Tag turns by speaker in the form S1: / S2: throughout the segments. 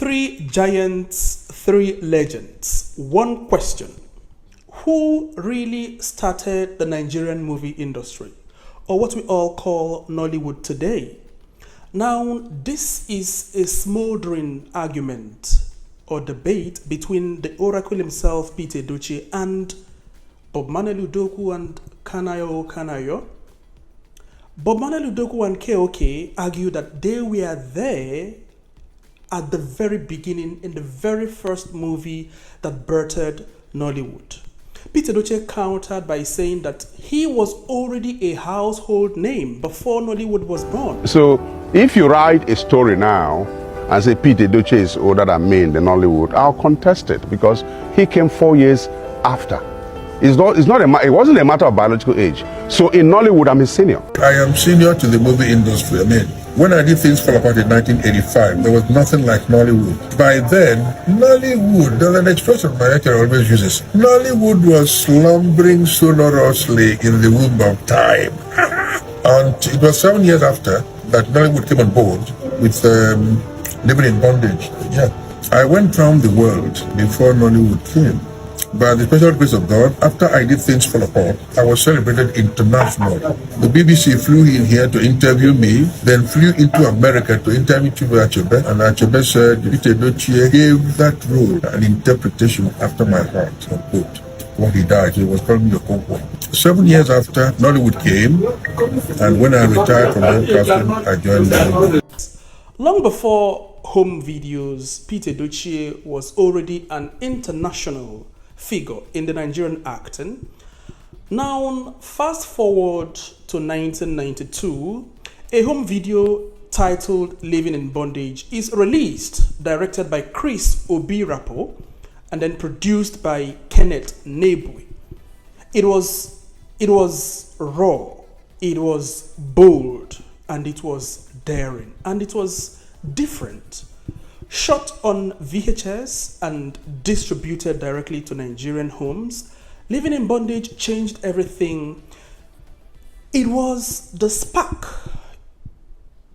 S1: Three giants, three legends. One question. Who really started the Nigerian movie industry, or what we all call Nollywood today? Now, this is a smoldering argument or debate between the oracle himself, Peter Edochie, and Manuel Udokwu and Kanayo. Manuel Udokwu and KOK argue that they were there at the very beginning in the very first movie that birthed Nollywood. Peter Edochie countered by saying that he was already a household name before Nollywood was born.
S2: So if you write a story now and say Peter Edochie is older than me in the Nollywood, I'll contest it because he came 4 years after. It wasn't a matter of biological age. So in Nollywood, I'm his senior.
S3: I am senior to the movie industry. I mean, when I did Things Fall Apart in 1985, there was nothing like Nollywood. By then, Nollywood, there's an expression my actor always uses. Nollywood was slumbering sonorously in the womb of time. And it was 7 years after that Nollywood came on board with Living in Bondage. Yeah, I went round the world before Nollywood came. By the special grace of God, after I did Things Fall Apart, I was celebrated internationally. The BBC flew in here to interview me, then flew into America to interview Chibu Achebe, and Achebe said, Peter Edochie gave that role an interpretation after my heart. Unquote. When he died, he was calling me Udokwu. 7 years after, Nollywood came, and when I retired from broadcasting, I joined Nollywood.
S1: Long before home videos, Peter Edochie was already an international figure in the Nigerian acting. Now, fast forward to 1992, a home video titled Living in Bondage is released, directed by Chris Obirapo, and then produced by Kenneth Nebwe. It was raw, it was bold, and it was daring, and it was different. Shot on VHS and distributed directly to Nigerian homes, Living in Bondage changed everything. It was the spark,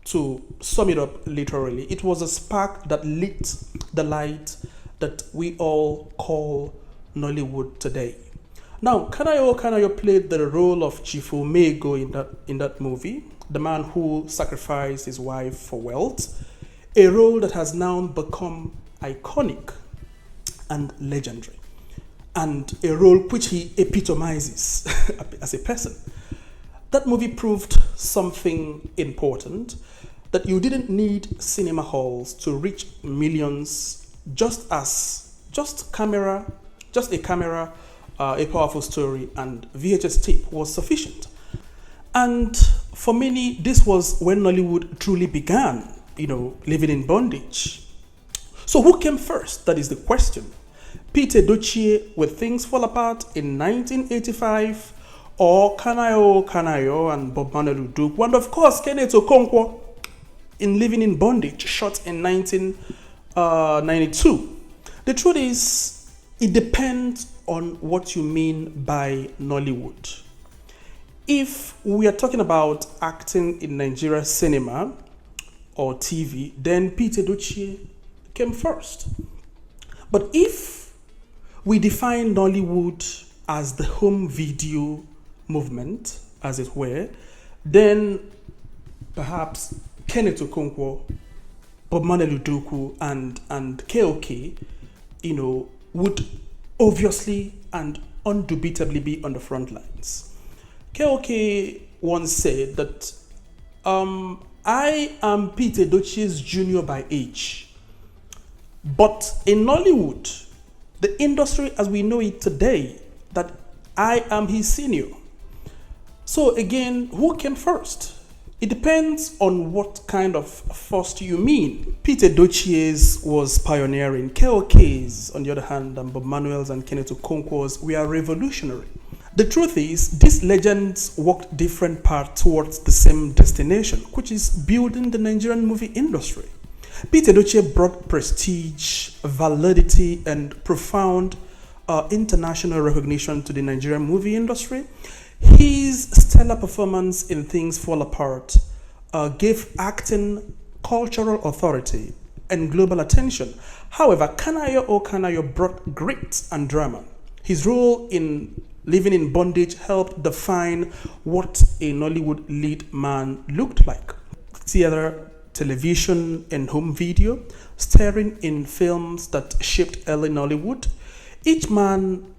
S1: to sum it up literally, it was a spark that lit the light that we all call Nollywood today. Now, Kanayo played the role of Chief Omego in that movie, the man who sacrificed his wife for wealth. A role that has now become iconic and legendary, and a role which he epitomizes as a person. That movie proved something important, that you didn't need cinema halls to reach millions, just a camera, a powerful story, and VHS tape was sufficient. And for many, this was when Nollywood truly began. Living in bondage. So who came first? That is the question. Peter Edochie with Things Fall Apart in 1985, or Kanayo and Manuel Udokwu, and of course Kenneth Okonkwo in Living in Bondage, shot in 1992. The truth is, it depends on what you mean by Nollywood. If we are talking about acting in Nigeria cinema or TV, then Peter Edochie came first. But if we define Nollywood as the home video movement, as it were, then perhaps Kenneth Okonkwo, Manuel Udokwu, and KOK, would obviously and undubitably be on the front lines. KOK once said that, I am Peter Edochie's junior by age. But in Nollywood, the industry as we know it today, that I am his senior. So again, who came first? It depends on what kind of first you mean. Peter Edochie's was pioneering. KOK's, on the other hand, and Bob Manuel's and Kenneth Okonkwo's were revolutionary. The truth is, these legends walked different paths towards the same destination, which is building the Nigerian movie industry. Peter Edochie brought prestige, validity, and profound international recognition to the Nigerian movie industry. His stellar performance in Things Fall Apart gave acting cultural authority and global attention. However, Kanayo brought grit and drama. His role in living in bondage helped define what a Nollywood lead man looked like. Theater, television, and home video, starring in films that shaped early Nollywood. Each man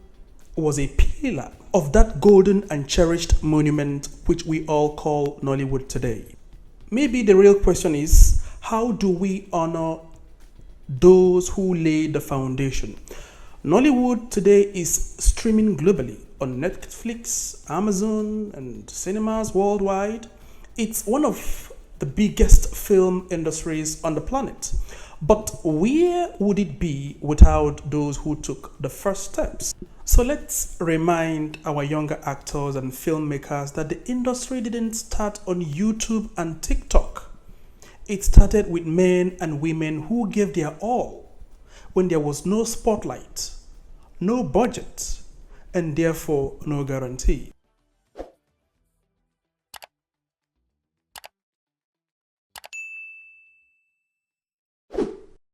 S1: was a pillar of that golden and cherished monument which we all call Nollywood today. Maybe the real question is, how do we honor those who laid the foundation? Nollywood today is streaming globally on Netflix, Amazon, and cinemas worldwide. It's one of the biggest film industries on the planet. But where would it be without those who took the first steps? So let's remind our younger actors and filmmakers that the industry didn't start on YouTube and TikTok. It started with men and women who gave their all when there was no spotlight, no budget, and therefore no guarantee.